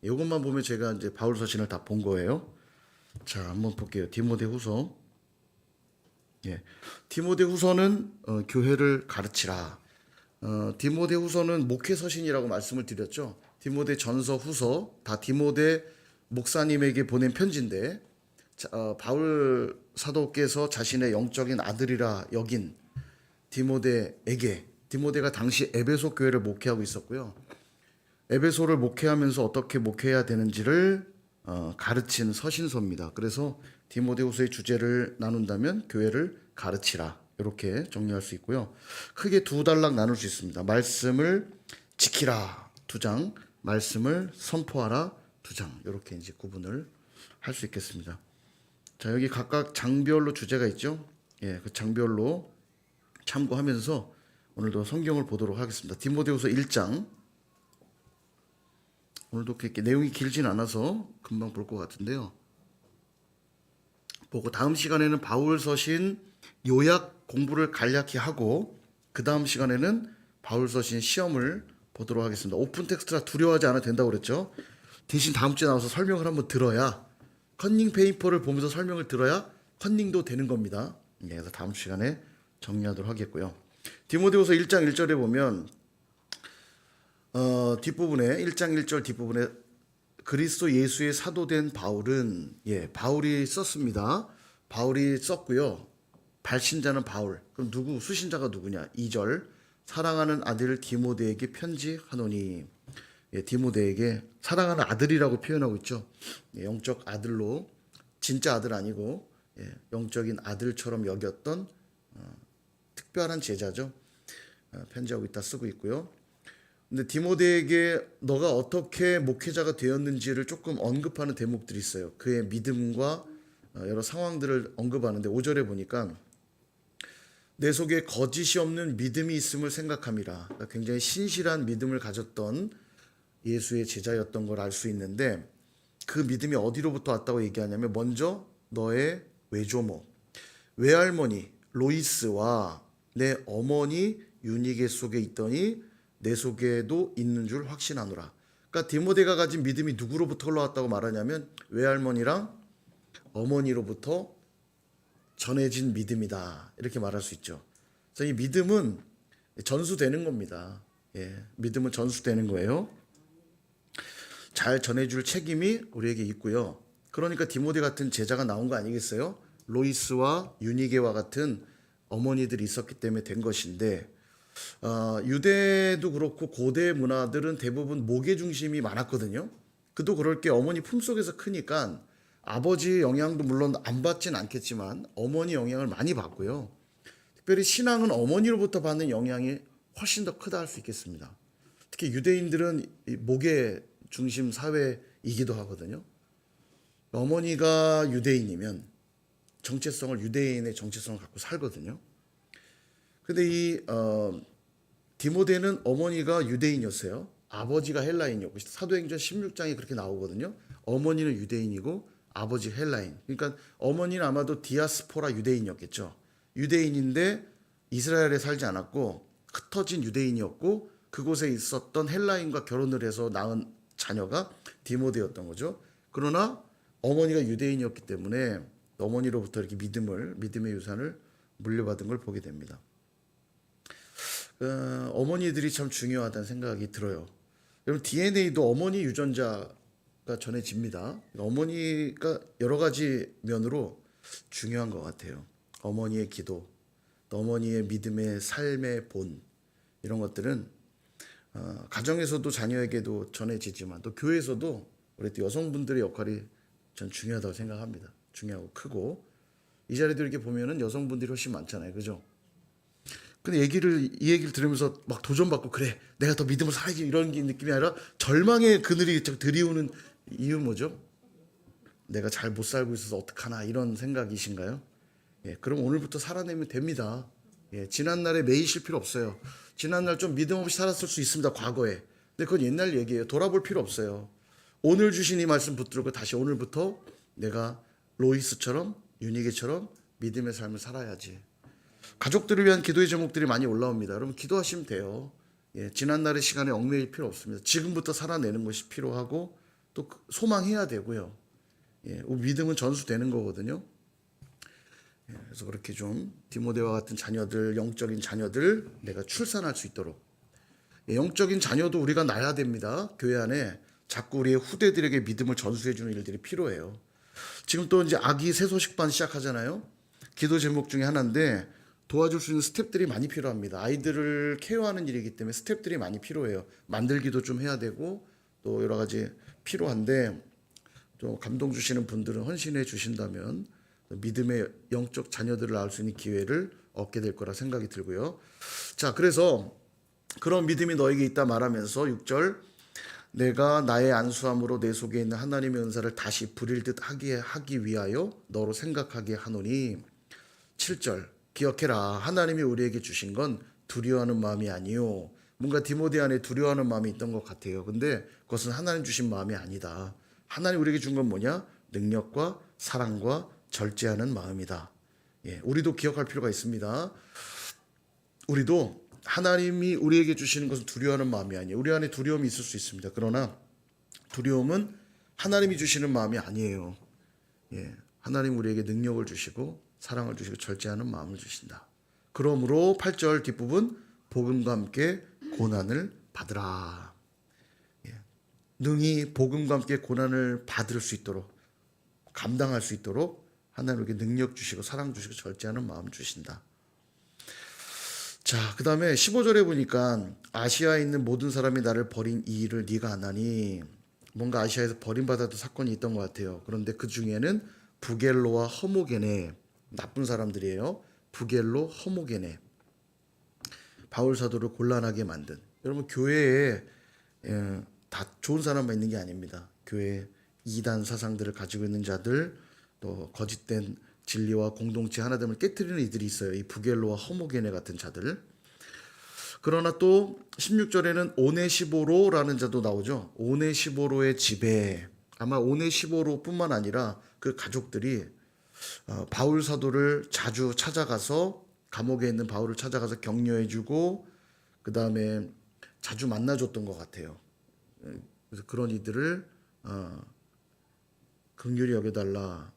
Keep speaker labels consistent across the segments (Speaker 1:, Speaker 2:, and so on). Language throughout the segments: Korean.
Speaker 1: 이것만 보면 제가 이제 바울 서신을 다 본 거예요. 자, 한번 볼게요. 디모데후서. 예. 디모데후서는 교회를 가르치라. 디모데후서는 목회 서신이라고 말씀을 드렸죠. 디모데 전서, 후서 다 디모데 목사님에게 보낸 편지인데 바울 사도께서 자신의 영적인 아들이라 여긴 디모데에게, 디모데가 당시 에베소 교회를 목회하고 있었고요. 에베소를 목회하면서 어떻게 목회해야 되는지를 가르친 서신서입니다. 그래서 디모데후서의 주제를 나눈다면 교회를 가르치라, 이렇게 정리할 수 있고요. 크게 두 단락 나눌 수 있습니다. 말씀을 지키라 2장, 말씀을 선포하라 2장, 이렇게 이제 구분을 할 수 있겠습니다. 자, 여기 각각 장별로 주제가 있죠. 예, 그 장별로 참고하면서 오늘도 성경을 보도록 하겠습니다. 디모데후서 1장. 오늘도 그렇게 내용이 길진 않아서 금방 볼 것 같은데요. 보고 다음 시간에는 바울 서신 요약 공부를 간략히 하고 그 다음 시간에는 바울 서신 시험을 보도록 하겠습니다. 오픈 텍스트라 두려워하지 않아도 된다고 그랬죠. 대신 다음 주에 나와서 설명을 한번 들어야, 컨닝 페이퍼를 보면서 설명을 들어야 컨닝도 되는 겁니다. 그래서 다음 시간에 정리하도록 하겠고요. 디모데후서 1장 1절에 보면 뒷부분에 1장 1절 뒷부분에 그리스도 예수의 사도된 바울은, 바울이 썼습니다. 바울이 썼고요. 발신자는 바울. 그럼 누구, 수신자가 누구냐? 2절 사랑하는 아들 디모데에게 편지하노니. 디모데에게 사랑하는 아들이라고 표현하고 있죠. 영적 아들로, 진짜 아들 아니고 영적인 아들처럼 여겼던 특별한 제자죠. 편지하고 있다 쓰고 있고요. 근데 디모데에게 너가 어떻게 목회자가 되었는지를 조금 언급하는 대목들이 있어요. 그의 믿음과 여러 상황들을 언급하는데 5절에 보니까 내 속에 거짓이 없는 믿음이 있음을 생각함이라. 그러니까 굉장히 신실한 믿음을 가졌던 예수의 제자였던 걸 알 수 있는데, 그 믿음이 어디로부터 왔다고 얘기하냐면 먼저 너의 외조모, 외할머니 로이스와 내 어머니 유니게 속에 있더니 내 속에도 있는 줄 확신하노라. 그러니까 디모데가 가진 믿음이 누구로부터 흘러왔다고 말하냐면 외할머니랑 어머니로부터 전해진 믿음이다, 이렇게 말할 수 있죠. 그래서 이 믿음은 전수되는 겁니다. 믿음은 전수되는 거예요. 잘 전해줄 책임이 우리에게 있고요. 그러니까 디모데 같은 제자가 나온 거 아니겠어요? 로이스와 유니게와 같은 어머니들이 있었기 때문에 된 것인데, 유대도 그렇고 고대 문화들은 대부분 목의 중심이 많았거든요. 그도 그럴 게 어머니 품속에서 크니까 아버지의 영향도 물론 안 받진 않겠지만 어머니 영향을 많이 받고요. 특별히 신앙은 어머니로부터 받는 영향이 훨씬 더 크다 할 수 있겠습니다. 특히 유대인들은 목의 중심 사회이기도 하거든요. 어머니가 유대인이면 정체성을, 유대인의 정체성을 갖고 살거든요. 근데 이 디모데는 어머니가 유대인이었어요. 아버지가 헬라인이었고, 사도행전 16장에 그렇게 나오거든요. 어머니는 유대인이고 아버지 헬라인. 그러니까 어머니는 아마도 디아스포라 유대인이었겠죠. 유대인인데 이스라엘에 살지 않았고 흩어진 유대인이었고 그곳에 있었던 헬라인과 결혼을 해서 낳은 자녀가 디모데였던 거죠. 그러나 어머니가 유대인이었기 때문에 어머니로부터 이렇게 믿음의 유산을 물려받은 걸 보게 됩니다. 어머니들이 참 중요하다는 생각이 들어요. 여러분, DNA도 어머니 유전자가 전해집니다. 어머니가 여러 가지 면으로 중요한 것 같아요. 어머니의 기도, 어머니의 믿음의 삶의 본, 이런 것들은 가정에서도 자녀에게도 전해지지만 또 교회에서도 우리 또 여성분들의 역할이 전 중요하다고 생각합니다. 중요하고 크고, 이 자리도 이렇게 보면은 여성분들이 훨씬 많잖아요, 그죠? 근데 이 얘기를 들으면서 막 도전받고, 그래 내가 더 믿음을 살아야지, 이런 느낌이 아니라 절망의 그늘이 들이오는 이유 뭐죠? 내가 잘 못 살고 있어서 어떡하나, 이런 생각이신가요? 그럼 오늘부터 살아내면 됩니다. 지난날에 매이실 필요 없어요. 지난날 좀 믿음 없이 살았을 수 있습니다, 과거에. 근데 그건 옛날 얘기예요. 돌아볼 필요 없어요. 오늘 주신 이 말씀 붙들고 다시 오늘부터 내가 로이스처럼, 유니게처럼 믿음의 삶을 살아야지. 가족들을 위한 기도의 제목들이 많이 올라옵니다. 여러분, 기도하시면 돼요. 지난날의 시간에 얽매일 필요 없습니다. 지금부터 살아내는 것이 필요하고 또 소망해야 되고요. 믿음은 전수되는 거거든요. 그래서 그렇게 좀 디모데와 같은 자녀들, 영적인 자녀들 내가 출산할 수 있도록, 영적인 자녀도 우리가 낳아야 됩니다. 교회 안에 자꾸 우리의 후대들에게 믿음을 전수해 주는 일들이 필요해요. 지금 또 이제 아기 새소식반 시작하잖아요. 기도 제목 중에 하나인데 도와줄 수 있는 스텝들이 많이 필요합니다. 아이들을 케어하는 일이기 때문에 스텝들이 많이 필요해요. 만들기도 좀 해야 되고 또 여러 가지 필요한데, 또 감동 주시는 분들은 헌신해 주신다면 믿음의 영적 자녀들을 낳을 수 있는 기회를 얻게 될 거라 생각이 들고요. 자, 그래서 그런 믿음이 너에게 있다 말하면서 6절, 내가 나의 안수함으로 내 속에 있는 하나님의 은사를 다시 부릴 듯 하기 위하여 너로 생각하게 하노니. 7절, 기억해라. 하나님이 우리에게 주신 건 두려워하는 마음이 아니요. 뭔가 디모데 안에 두려워하는 마음이 있던 것 같아요. 근데 그것은 하나님 주신 마음이 아니다. 하나님 우리에게 준 건 뭐냐? 능력과 사랑과 절제하는 마음이다. 우리도 기억할 필요가 있습니다. 우리도 하나님이 우리에게 주시는 것은 두려워하는 마음이 아니에요. 우리 안에 두려움이 있을 수 있습니다. 그러나 두려움은 하나님이 주시는 마음이 아니에요. 하나님 우리에게 능력을 주시고 사랑을 주시고 절제하는 마음을 주신다. 그러므로 8절 뒷부분, 복음과 함께 고난을 받으라. 능히 복음과 함께 고난을 받을 수 있도록, 감당할 수 있도록 하나님에게 능력 주시고 사랑 주시고 절제하는 마음 주신다. 자, 그 다음에 15절에 보니까 아시아에 있는 모든 사람이 나를 버린 이 일을 네가 안 하니. 뭔가 아시아에서 버림받았던 사건이 있던 것 같아요. 그런데 그 중에는 부겔로와 허모게네, 나쁜 사람들이에요. 부겔로, 허모게네, 바울 사도를 곤란하게 만든. 여러분, 교회에 다 좋은 사람만 있는 게 아닙니다. 교회에 이단 사상들을 가지고 있는 자들, 또 거짓된 진리와 공동체 하나됨을 깨트리는 이들이 있어요. 이 부겔로와 허모게네 같은 자들. 그러나 또 16절에는 오네시보로라는 자도 나오죠. 오네시보로의 집에, 아마 오네시보로뿐만 아니라 그 가족들이 바울 사도를 자주 찾아가서, 감옥에 있는 바울을 찾아가서 격려해주고 그 다음에 자주 만나줬던 것 같아요. 그래서 그런 이들을 긍휼히 여겨달라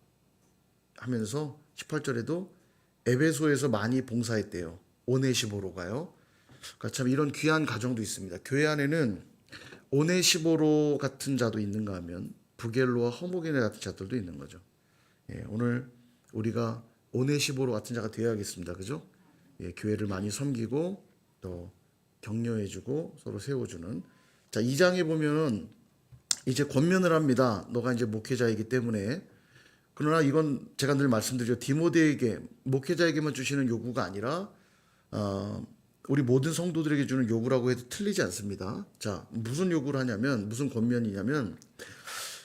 Speaker 1: 하면서 18절에도 에베소에서 많이 봉사했대요. 오네시보로가요. 그러니까 참 이런 귀한 가정도 있습니다. 교회 안에는 오네시보로 같은 자도 있는가 하면 부겔로와 허모게네 같은 자들도 있는 거죠. 오늘 우리가 오네시보로 같은 자가 되어야겠습니다. 그죠? 교회를 많이 섬기고 또 격려해주고 서로 세워주는. 자, 2장에 보면은 이제 권면을 합니다. 너가 이제 목회자이기 때문에. 그러나 이건 제가 늘 말씀드리죠. 디모데에게, 목회자에게만 주시는 요구가 아니라 우리 모든 성도들에게 주는 요구라고 해도 틀리지 않습니다. 자, 무슨 요구를 하냐면, 무슨 권면이냐면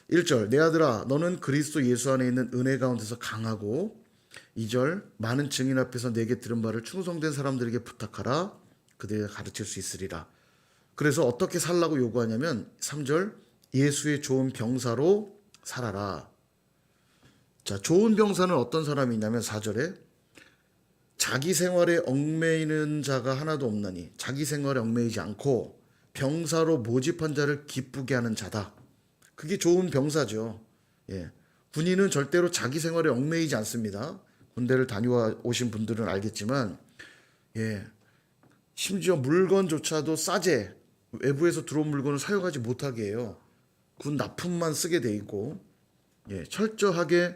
Speaker 1: 1절, 내 아들아 너는 그리스도 예수 안에 있는 은혜 가운데서 강하고, 2절, 많은 증인 앞에서 내게 들은 바를 충성된 사람들에게 부탁하라. 그들에게 가르칠 수 있으리라. 그래서 어떻게 살라고 요구하냐면 3절, 예수의 좋은 병사로 살아라. 자, 좋은 병사는 어떤 사람이 있냐면 4절에 자기 생활에 얽매이는 자가 하나도 없나니, 자기 생활에 얽매이지 않고 병사로 모집한 자를 기쁘게 하는 자다. 그게 좋은 병사죠. 군인은 절대로 자기 생활에 얽매이지 않습니다. 군대를 다녀오신 분들은 알겠지만, 심지어 물건조차도 싸제, 외부에서 들어온 물건을 사용하지 못하게 해요. 군 납품만 쓰게 돼 있고, 철저하게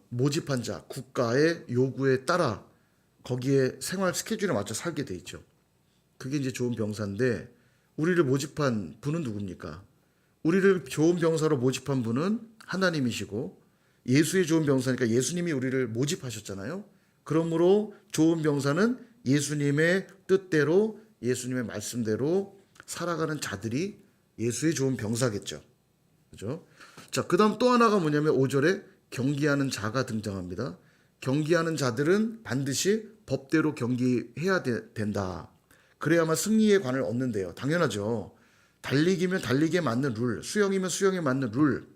Speaker 1: 모집한 자, 국가의 요구에 따라 거기에 생활 스케줄에 맞춰 살게 돼 있죠. 그게 이제 좋은 병사인데, 우리를 모집한 분은 누굽니까? 우리를 좋은 병사로 모집한 분은 하나님이시고, 예수의 좋은 병사니까 예수님이 우리를 모집하셨잖아요. 그러므로 좋은 병사는 예수님의 뜻대로, 예수님의 말씀대로 살아가는 자들이 예수의 좋은 병사겠죠. 그죠? 자, 그 다음 또 하나가 뭐냐면 5절에 경기하는 자가 등장합니다. 경기하는 자들은 반드시 법대로 경기해야 된다. 그래야만 승리의 관을 얻는데요. 당연하죠. 달리기면 달리기에 맞는 룰, 수영이면 수영에 맞는 룰,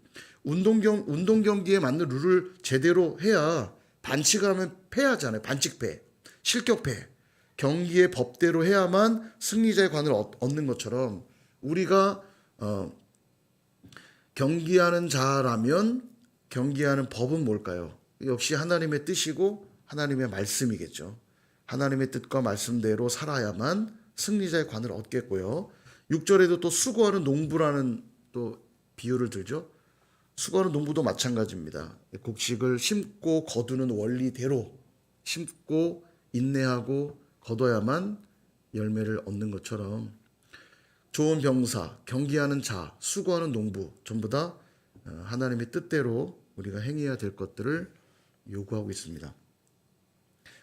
Speaker 1: 운동 경기에 맞는 룰을 제대로 해야, 반칙하면 패하잖아요. 반칙패, 실격패. 경기의 법대로 해야만 승리자의 관을 얻는 것처럼, 우리가 경기하는 자라면 경기하는 법은 뭘까요? 역시 하나님의 뜻이고 하나님의 말씀이겠죠. 하나님의 뜻과 말씀대로 살아야만 승리자의 관을 얻겠고요. 6절에도 또 수고하는 농부라는 또 비유를 들죠. 수고하는 농부도 마찬가지입니다. 곡식을 심고 거두는 원리대로 심고 인내하고 거둬야만 열매를 얻는 것처럼 좋은 병사, 경기하는 자, 수고하는 농부 전부 다 하나님의 뜻대로 우리가 행해야 될 것들을 요구하고 있습니다.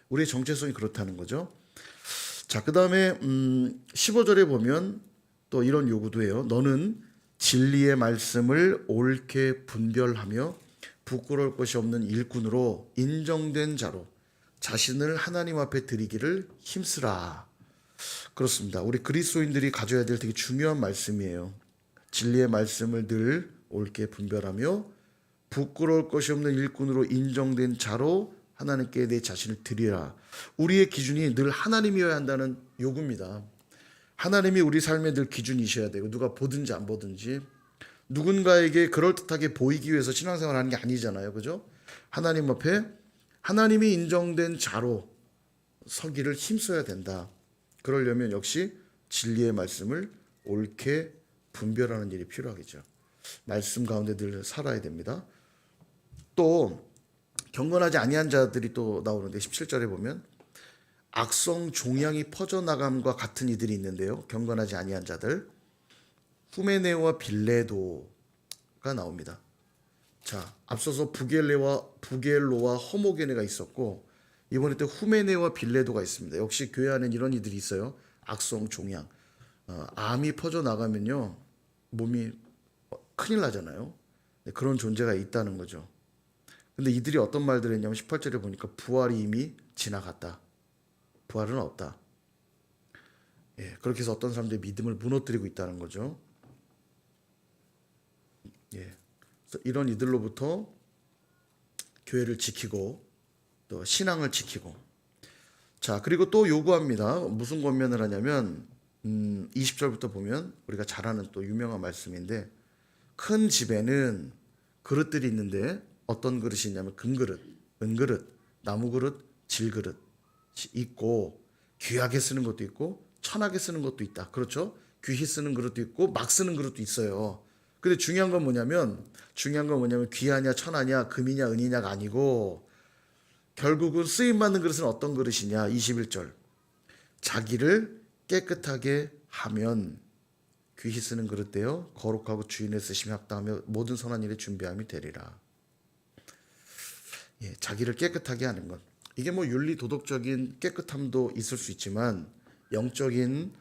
Speaker 1: 우리의 정체성이 그렇다는 거죠. 자, 그 다음에 15절에 보면 또 이런 요구도 해요. 너는 진리의 말씀을 옳게 분별하며 부끄러울 것이 없는 일꾼으로 인정된 자로 자신을 하나님 앞에 드리기를 힘쓰라. 그렇습니다. 우리 그리스도인들이 가져야 될 되게 중요한 말씀이에요. 진리의 말씀을 늘 옳게 분별하며 부끄러울 것이 없는 일꾼으로 인정된 자로 하나님께 내 자신을 드리라. 우리의 기준이 늘 하나님이어야 한다는 요구입니다. 하나님이 우리 삶의 늘 기준이셔야 되고 누가 보든지 안 보든지 누군가에게 그럴듯하게 보이기 위해서 신앙생활하는 게 아니잖아요. 그죠? 하나님 앞에 하나님이 인정된 자로 서기를 힘써야 된다. 그러려면 역시 진리의 말씀을 옳게 분별하는 일이 필요하겠죠. 말씀 가운데 늘 살아야 됩니다. 또 경건하지 아니한 자들이 또 나오는데 17절에 보면 악성 종양이 퍼져나감과 같은 이들이 있는데요. 경건하지 아니한 자들 후메네오와 빌레도가 나옵니다. 자, 앞서서 부겔로와 허모게네가 있었고 이번에 또 후메네오와 빌레도가 있습니다. 역시 교회 안에 이런 이들이 있어요. 악성 종양. 암이 퍼져나가면요. 몸이 큰일 나잖아요. 그런 존재가 있다는 거죠. 근데 이들이 어떤 말들을 했냐면 18절에 보니까 부활이 이미 지나갔다. 부활은 없다. 예, 그렇게 해서 어떤 사람들의 믿음을 무너뜨리고 있다는 거죠. 예, 그래서 이런 이들로부터 교회를 지키고 또 신앙을 지키고 자 그리고 또 요구합니다. 무슨 권면을 하냐면 20절부터 보면 우리가 잘 아는 또 유명한 말씀인데 큰 집에는 그릇들이 있는데 어떤 그릇이 있냐면 금그릇, 은그릇, 나무그릇, 질그릇 있고 귀하게 쓰는 것도 있고 천하게 쓰는 것도 있다. 그렇죠? 귀히 쓰는 그릇도 있고 막 쓰는 그릇도 있어요. 근데 중요한 건 뭐냐면 귀하냐 천하냐 금이냐 은이냐가 아니고 결국은 쓰임받는 그릇은 어떤 그릇이냐. 21절 자기를 깨끗하게 하면 귀히 쓰는 그릇 되어 거룩하고 주인의 쓰심에 합당하며 모든 선한 일에 준비함이 되리라. 예, 자기를 깨끗하게 하는 것. 이게 뭐 윤리 도덕적인 깨끗함도 있을 수 있지만 영적인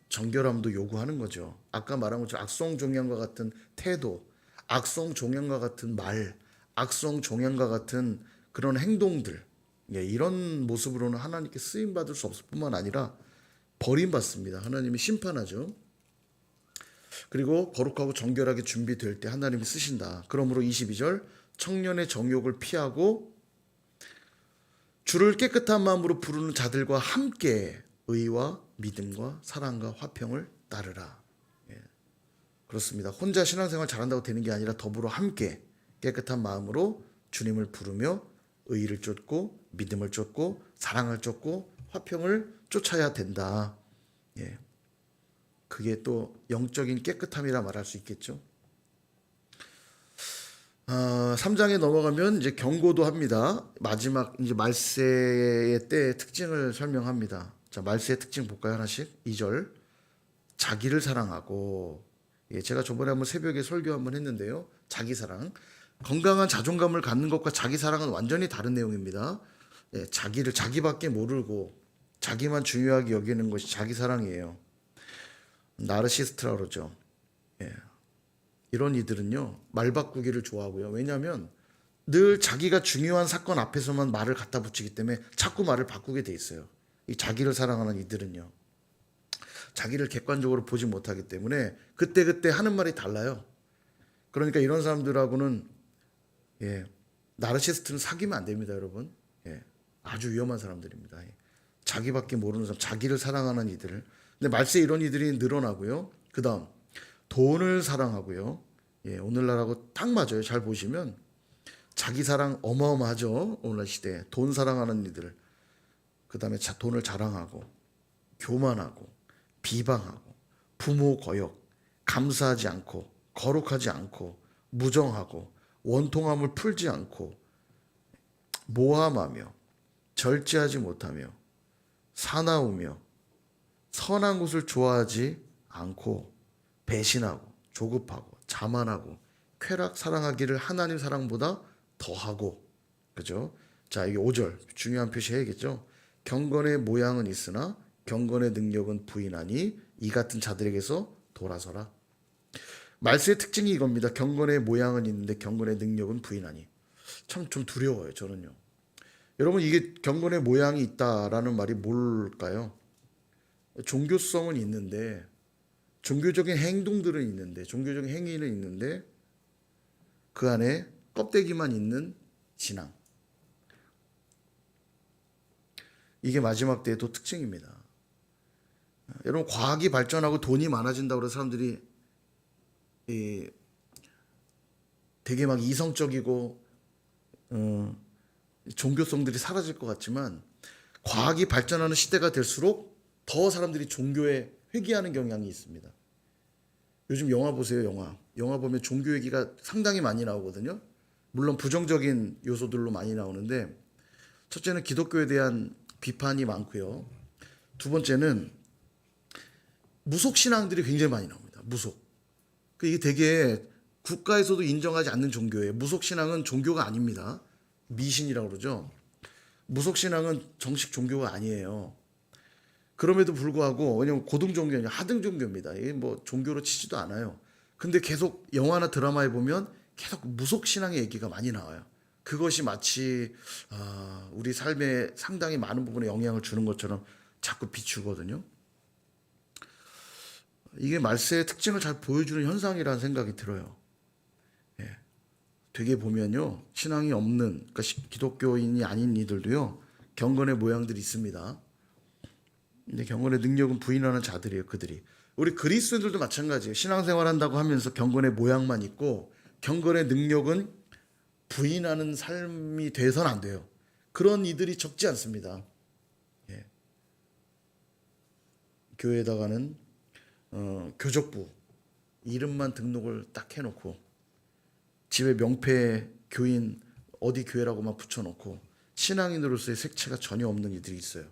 Speaker 1: 정결함도 요구하는 거죠. 아까 말한 것처럼 악성종양과 같은 태도, 악성종양과 같은 말, 악성종양과 같은 그런 행동들, 예, 이런 모습으로는 하나님께 쓰임받을 수 없을 뿐만 아니라 버림받습니다. 하나님이 심판하죠. 그리고 거룩하고 정결하게 준비될 때 하나님이 쓰신다. 그러므로 22절 청년의 정욕을 피하고 주를 깨끗한 마음으로 부르는 자들과 함께 의와 믿음과 사랑과 화평을 따르라. 예, 그렇습니다. 혼자 신앙생활 잘한다고 되는 게 아니라 더불어 함께 깨끗한 마음으로 주님을 부르며 의를 쫓고 믿음을 쫓고 사랑을 쫓고 화평을 쫓아야 된다. 예, 그게 또 영적인 깨끗함이라 말할 수 있겠죠. 3장에 넘어가면 이제 경고도 합니다. 마지막 이제 말세의 때의 특징을 설명합니다. 자, 말세의 특징 볼까요? 하나씩. 2절 자기를 사랑하고 예, 제가 저번에 한번 새벽에 설교 한번 했는데요. 자기 사랑 건강한 자존감을 갖는 것과 자기 사랑은 완전히 다른 내용입니다. 예, 자기를 자기밖에 모르고 자기만 중요하게 여기는 것이 자기 사랑이에요. 나르시스트라 그러죠. 예. 이런 이들은요 말 바꾸기를 좋아하고요. 왜냐하면 늘 자기가 중요한 사건 앞에서만 말을 갖다 붙이기 때문에 자꾸 말을 바꾸게 돼 있어요. 이 자기를 사랑하는 이들은요 자기를 객관적으로 보지 못하기 때문에 그때그때 하는 말이 달라요. 그러니까 이런 사람들하고는 예, 나르시스트는 사귀면 안 됩니다, 여러분. 예, 아주 위험한 사람들입니다. 예. 자기밖에 모르는 사람, 자기를 사랑하는 이들. 근데 말세 이런 이들이 늘어나고요. 그 다음 돈을 사랑하고요. 예, 오늘날하고 딱 맞아요. 잘 보시면 자기 사랑 어마어마하죠. 오늘날 시대에 돈 사랑하는 이들, 그다음에 돈을 자랑하고 교만하고 비방하고 부모 거역, 감사하지 않고 거룩하지 않고 무정하고 원통함을 풀지 않고 모함하며 절제하지 못하며 사나우며 선한 것을 좋아하지 않고 배신하고 조급하고 자만하고 쾌락 사랑하기를 하나님 사랑보다 더하고. 그죠? 자, 이게 5절 중요한 표시 해야겠죠. 경건의 모양은 있으나 경건의 능력은 부인하니 이 같은 자들에게서 돌아서라. 말씀의 특징이 이겁니다. 경건의 모양은 있는데 경건의 능력은 부인하니. 참 좀 두려워요, 저는요. 여러분, 이게 경건의 모양이 있다라는 말이 뭘까요? 종교성은 있는데, 종교적인 행동들은 있는데, 종교적인 행위는 있는데 그 안에 껍데기만 있는 신앙. 이게 마지막 때의 또 특징입니다. 여러분, 과학이 발전하고 돈이 많아진다고 해서 사람들이 되게 막 이성적이고 종교성들이 사라질 것 같지만, 과학이 발전하는 시대가 될수록 더 사람들이 종교에 회귀하는 경향이 있습니다. 요즘 영화 보세요. 영화 보면 종교 얘기가 상당히 많이 나오거든요. 물론 부정적인 요소들로 많이 나오는데, 첫째는 기독교에 대한 비판이 많고요. 두 번째는 무속신앙들이 굉장히 많이 나옵니다. 무속. 이게 되게 국가에서도 인정하지 않는 종교예요. 무속신앙은 종교가 아닙니다. 미신이라고 그러죠. 무속신앙은 정식 종교가 아니에요. 그럼에도 불구하고, 왜냐면 고등종교 아니라 하등종교입니다. 이게 뭐 종교로 치지도 않아요. 근데 계속 영화나 드라마에 보면 계속 무속신앙의 얘기가 많이 나와요. 그것이 마치 우리 삶에 상당히 많은 부분에 영향을 주는 것처럼 자꾸 비추거든요. 이게 말세의 특징을 잘 보여주는 현상이라는 생각이 들어요. 예. 되게 보면요, 신앙이 없는, 그러니까 기독교인이 아닌 이들도요, 경건의 모양들이 있습니다. 근데 경건의 능력은 부인하는 자들이에요, 그들이. 우리 그리스도인들도 마찬가지예요. 신앙생활 한다고 하면서 경건의 모양만 있고 경건의 능력은 부인하는 삶이 돼서는 안 돼요. 그런 이들이 적지 않습니다. 예. 교회에다가는 교적부 이름만 등록을 딱 해놓고, 집에 명패 교인 어디 교회라고만 붙여놓고 신앙인으로서의 색채가 전혀 없는 이들이 있어요.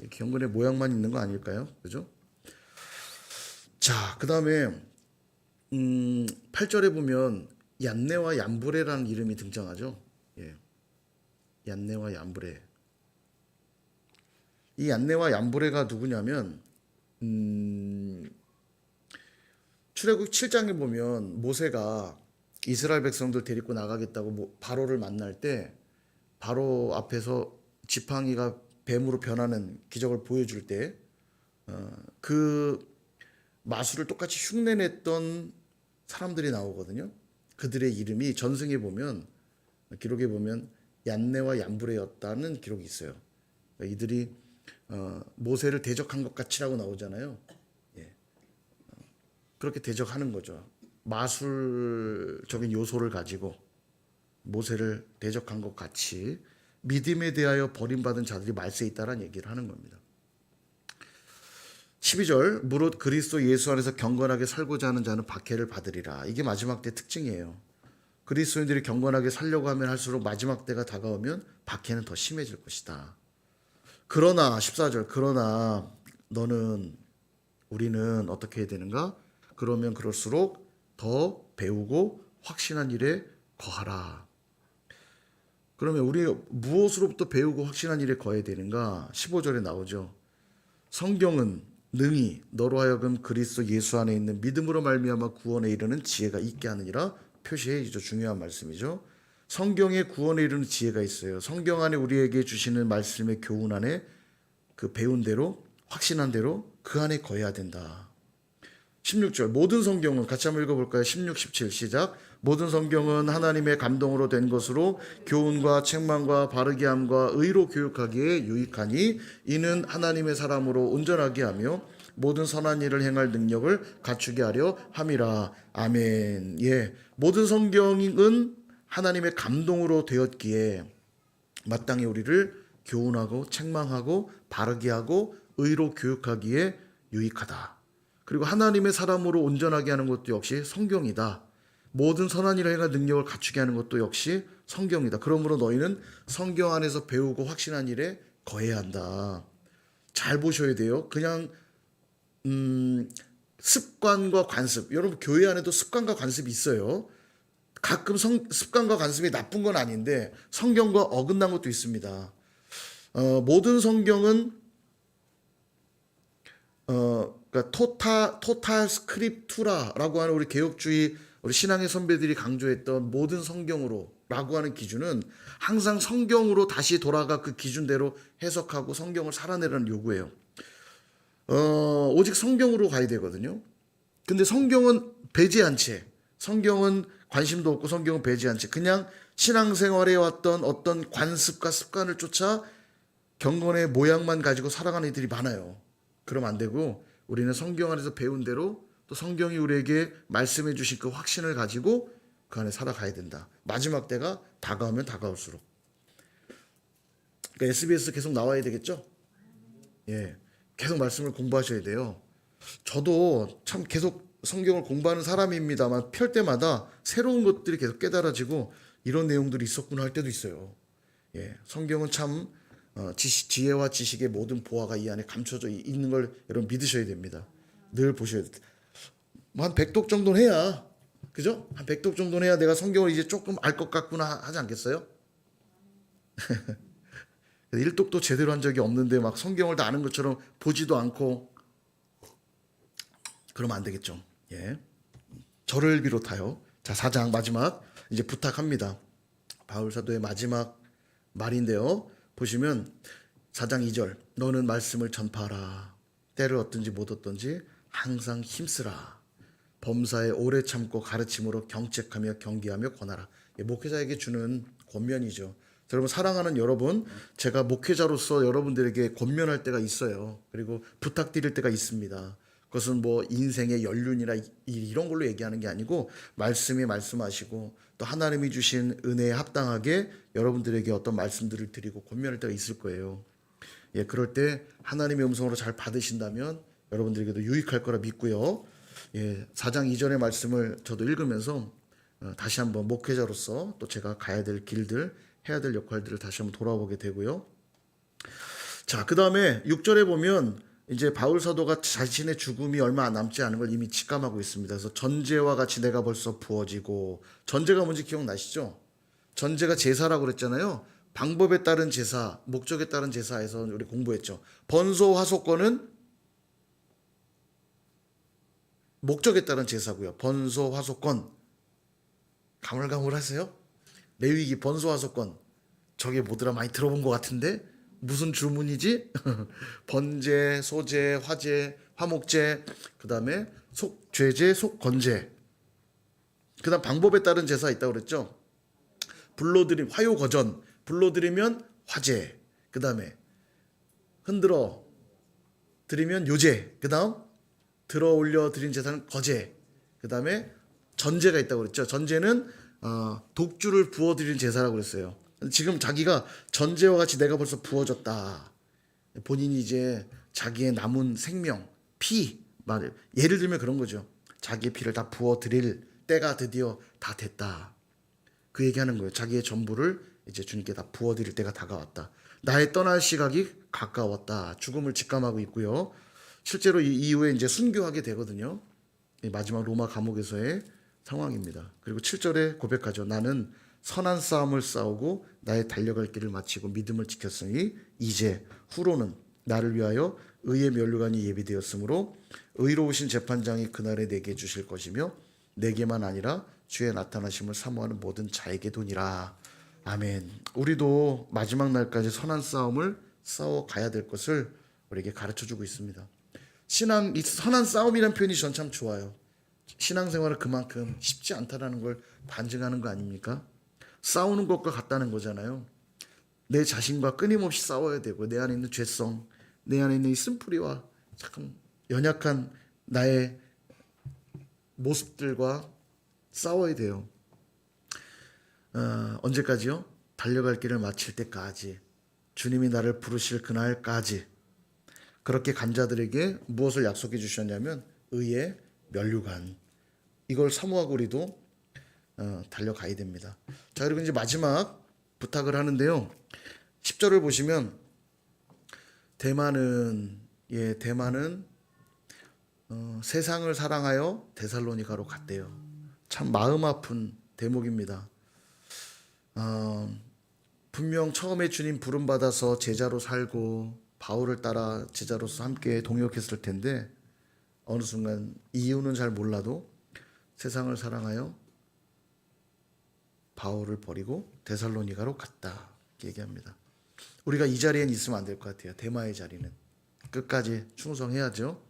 Speaker 1: 경건의 모양만 있는 거 아닐까요? 그죠? 자, 그 다음에 8절에 보면 얀네와 얀브레라는 이름이 등장하죠. 예. 얀네와 얀브레. 이 얀네와 얀브레가 누구냐면, 출애굽 7장에 보면 모세가 이스라엘 백성들 데리고 나가겠다고 바로를 만날 때, 바로 앞에서 지팡이가 뱀으로 변하는 기적을 보여줄 때 그 마술을 똑같이 흉내냈던 사람들이 나오거든요. 그들의 이름이 전승에 보면, 기록에 보면 얀네와 얀브레였다는 기록이 있어요. 이들이 모세를 대적한 것 같이라고 나오잖아요. 예. 그렇게 대적하는 거죠. 마술적인 요소를 가지고 모세를 대적한 것 같이 믿음에 대하여 버림받은 자들이 말세에 있다라는 얘기를 하는 겁니다. 12절, 무릇 그리스도 예수 안에서 경건하게 살고자 하는 자는 박해를 받으리라. 이게 마지막 때 특징이에요. 그리스도인들이 경건하게 살려고 하면 할수록 마지막 때가 다가오면 박해는 더 심해질 것이다. 그러나 14절, 그러나 우리는 어떻게 해야 되는가? 그러면 그럴수록 더 배우고 확신한 일에 거하라. 그러면 우리 무엇으로부터 배우고 확신한 일에 거해야 되는가? 15절에 나오죠. 성경은 능히 너로 하여금 그리스도 예수 안에 있는 믿음으로 말미암아 구원에 이르는 지혜가 있게 하느니라. 표시해 주죠. 중요한 말씀이죠. 성경에 구원에 이르는 지혜가 있어요. 성경 안에 우리에게 주시는 말씀의 교훈 안에 그 배운 대로, 확신한 대로 그 안에 거해야 된다. 16절, 모든 성경은 같이 한번 읽어볼까요? 16, 17 시작. 모든 성경은 하나님의 감동으로 된 것으로 교훈과 책망과 바르게 함과 의로 교육하기에 유익하니 이는 하나님의 사람으로 온전하게 하며 모든 선한 일을 행할 능력을 갖추게 하려 함이라. 아멘. 예, 모든 성경은 하나님의 감동으로 되었기에 마땅히 우리를 교훈하고 책망하고 바르게 하고 의로 교육하기에 유익하다. 그리고 하나님의 사람으로 온전하게 하는 것도 역시 성경이다. 모든 선한 일을 행할 능력을 갖추게 하는 것도 역시 성경이다. 그러므로 너희는 성경 안에서 배우고 확신한 일에 거해야 한다. 잘 보셔야 돼요. 그냥 습관과 관습. 여러분 교회 안에도 습관과 관습이 있어요. 가끔 습관과 관습이 나쁜 건 아닌데 성경과 어긋난 것도 있습니다. 모든 성경은 그러니까 토탈 스크립투라라고 하는 우리 개혁주의 우리 신앙의 선배들이 강조했던 모든 성경으로라고 하는 기준은 항상 성경으로 다시 돌아가 그 기준대로 해석하고 성경을 살아내라는 요구예요. 오직 성경으로 가야 되거든요. 근데 성경은 배제한 채, 성경은 관심도 없고 성경은 배제한 채 그냥 신앙생활에 왔던 어떤 관습과 습관을 쫓아 경건의 모양만 가지고 살아가는 이들이 많아요. 그러면 안 되고 우리는 성경 안에서 배운 대로 또 성경이 우리에게 말씀해 주신 그 확신을 가지고 그 안에 살아가야 된다. 마지막 때가 다가오면 다가올수록. 그러니까 SBS 계속 나와야 되겠죠? 예, 계속 말씀을 공부하셔야 돼요. 저도 참 계속 성경을 공부하는 사람입니다만 펼 때마다 새로운 것들이 계속 깨달아지고 이런 내용들이 있었구나 할 때도 있어요. 예, 성경은 참 지혜와 지식의 모든 보화가 이 안에 감춰져 있는 걸 여러분 믿으셔야 됩니다. 늘 보셔야 돼요. 한 100독 정도는 해야, 그죠? 한 100독 정도는 해야 내가 성경을 이제 조금 알 것 같구나 하지 않겠어요? 1독도 제대로 한 적이 없는데 막 성경을 다 아는 것처럼 보지도 않고 그러면 안 되겠죠. 예, 저를 비롯하여 자 4장 마지막 이제 부탁합니다. 바울 사도의 마지막 말인데요. 보시면 4장 2절 너는 말씀을 전파하라. 때를 얻든지 못 얻든지 항상 힘쓰라. 범사에 오래 참고 가르침으로 경책하며 경계하며 권하라. 목회자에게 주는 권면이죠. 여러분 사랑하는 여러분, 제가 목회자로서 여러분들에게 권면할 때가 있어요. 그리고 부탁드릴 때가 있습니다. 그것은 뭐 인생의 연륜이나 이런 걸로 얘기하는 게 아니고 말씀이 말씀하시고 또 하나님이 주신 은혜에 합당하게 여러분들에게 어떤 말씀들을 드리고 권면할 때가 있을 거예요. 예, 그럴 때 하나님의 음성으로 잘 받으신다면 여러분들에게도 유익할 거라 믿고요. 예, 4장 2절의 말씀을 저도 읽으면서 다시 한번 목회자로서 또 제가 가야 될 길들, 해야 될 역할들을 다시 한번 돌아보게 되고요. 자, 그 다음에 6절에 보면 이제 바울 사도가 자신의 죽음이 얼마 남지 않은 걸 이미 직감하고 있습니다. 그래서 전제와 같이 내가 벌써 부어지고, 전제가 뭔지 기억나시죠? 전제가 제사라고 그랬잖아요. 방법에 따른 제사, 목적에 따른 제사에서 우리 공부했죠. 번소 화속권은 목적에 따른 제사고요. 번소 화속권 가물가물하세요? 레위기 번소 화속권 저게 뭐더라 많이 들어본 것 같은데 무슨 주문이지? 번제, 소제, 화제, 화목제, 그 다음에 속죄제, 속건제. 그 다음 방법에 따른 제사 있다고 그랬죠. 불러드림, 화요거전, 불러드리면 화제, 그 다음에 흔들어 드리면 요제, 그 다음 들어 올려 드린 제사는 거제, 그 다음에 전제가 있다고 그랬죠. 전제는 독주를 부어드리는 제사라고 그랬어요. 지금 자기가 전제와 같이 내가 벌써 부어졌다. 본인이 이제 자기의 남은 생명, 피, 예를 들면 그런 거죠. 자기의 피를 다 부어드릴 때가 드디어 다 됐다. 그 얘기하는 거예요. 자기의 전부를 이제 주님께 다 부어드릴 때가 다가왔다. 나의 떠날 시각이 가까웠다. 죽음을 직감하고 있고요. 실제로 이 이후에 이제 순교하게 되거든요. 마지막 로마 감옥에서의 상황입니다. 그리고 7절에 고백하죠. 나는 선한 싸움을 싸우고 나의 달려갈 길을 마치고 믿음을 지켰으니 이제 후로는 나를 위하여 의의 면류관이 예비되었으므로 의로우신 재판장이 그날에 내게 주실 것이며 내게만 아니라 주의 나타나심을 사모하는 모든 자에게 도니라. 아멘. 우리도 마지막 날까지 선한 싸움을 싸워 가야 될 것을 우리에게 가르쳐주고 있습니다. 이 선한 싸움이라는 표현이 전 참 좋아요. 신앙생활은 그만큼 쉽지 않다라는 걸 반증하는 거 아닙니까? 싸우는 것과 같다는 거잖아요. 내 자신과 끊임없이 싸워야 되고 내 안에 있는 죄성, 내 안에 있는 이 쓴뿌리와 참 연약한 나의 모습들과 싸워야 돼요. 언제까지요? 달려갈 길을 마칠 때까지, 주님이 나를 부르실 그날까지. 그렇게 간 자들에게 무엇을 약속해 주셨냐면 의의 면류관. 이걸 사모하고 우리도 달려가야 됩니다. 자, 그리고 이제 마지막 부탁을 하는데요. 10절을 보시면 대만은 세상을 사랑하여 데살로니가로 갔대요. 참 마음 아픈 대목입니다. 분명 처음에 주님 부름 받아서 제자로 살고 바울을 따라 제자로서 함께 동역했을 텐데 어느 순간 이유는 잘 몰라도 세상을 사랑하여 바울을 버리고 데살로니가로 갔다 얘기합니다. 우리가 이 자리엔 있으면 안 될 것 같아요. 대마의 자리는 끝까지 충성해야죠.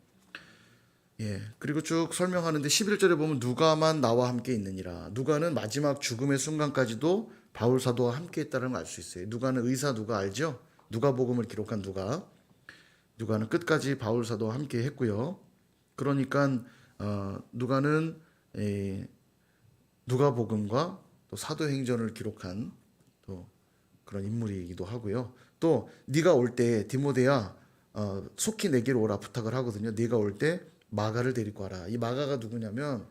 Speaker 1: 예. 그리고 쭉 설명하는데 11절에 보면 누가만 나와 함께 있느니라. 누가는 마지막 죽음의 순간까지도 바울 사도와 함께 했다는 걸 알 수 있어요. 누가는 의사 누가 알죠? 누가복음을 기록한 누가는 끝까지 바울 사도와 함께 했고요. 그러니까 누가는 누가복음과 또 사도행전을 기록한 또 그런 인물이기도 하고요. 또 네가 올 때 디모데야 속히 내게로 오라 부탁을 하거든요. 네가 올 때 마가를 데리고 와라. 이 마가가 누구냐면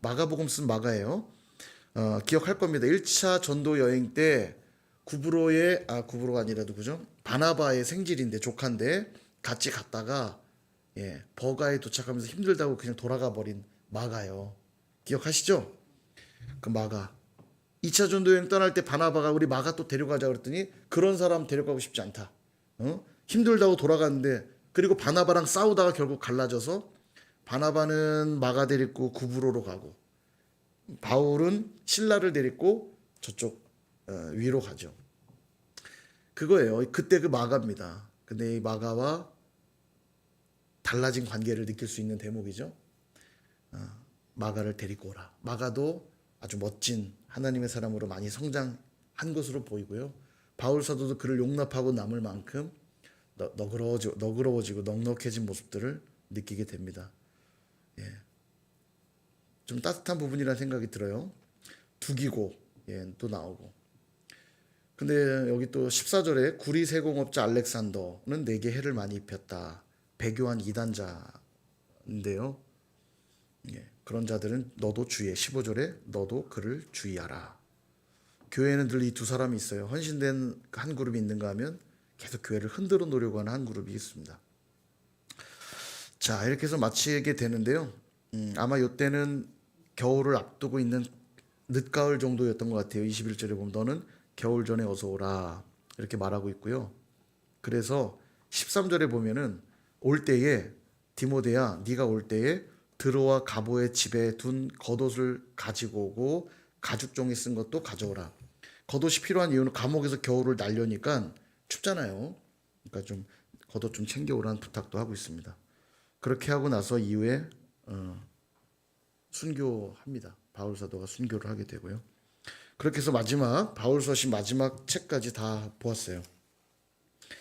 Speaker 1: 마가복음 쓴 마가예요. 기억할 겁니다. 1차 전도 여행 때 구브로가 아니라 누구죠? 바나바의 생질인데 조카인데 같이 갔다가 버가에 도착하면서 힘들다고 그냥 돌아가 버린 마가요. 기억하시죠? 그 마가. 2차 전도 여행 떠날 때 바나바가 우리 마가 또 데려가자 그랬더니 그런 사람 데려가고 싶지 않다. 힘들다고 돌아갔는데 그리고 바나바랑 싸우다가 결국 갈라져서 바나바는 마가 데리고 구브로로 가고 바울은 신라를 데리고 저쪽 위로 가죠. 그거예요. 그때 그 마가입니다. 근데 이 마가와 달라진 관계를 느낄 수 있는 대목이죠. 마가를 데리고 오라. 마가도 아주 멋진 하나님의 사람으로 많이 성장한 것으로 보이고요. 바울 사도도 그를 용납하고 남을 만큼 너그러워지고 넉넉해진 모습들을 느끼게 됩니다. 좀 따뜻한 부분이라는 생각이 들어요. 두기고 또 나오고. 근데 여기 또 14절에 구리 세공업자 알렉산더는 내게 해를 많이 입혔다. 배교한 이단자인데요. 그런 자들은 너도 주의해. 15절에 너도 그를 주의하라. 교회에는 늘 이 두 사람이 있어요. 헌신된 한 그룹이 있는가 하면 계속 교회를 흔들어 놓으려고 하는 한 그룹이 있습니다. 자, 이렇게 해서 마치게 되는데요. 아마 이때는 겨울을 앞두고 있는 늦가을 정도였던 것 같아요. 21절에 보면 너는 겨울 전에 어서 오라 이렇게 말하고 있고요. 그래서 13절에 보면은 올 때에 디모데야 네가 올 때에 드로와 가보의 집에 둔 겉옷을 가지고 오고 가죽종이 쓴 것도 가져오라. 겉옷이 필요한 이유는 감옥에서 겨울을 날려니까 춥잖아요. 그러니까 좀 겉옷 좀 챙겨오라는 부탁도 하고 있습니다. 그렇게 하고 나서 이후에 순교합니다. 바울 사도가 순교를 하게 되고요. 그렇게 해서 마지막 바울 서신 마지막 책까지 다 보았어요.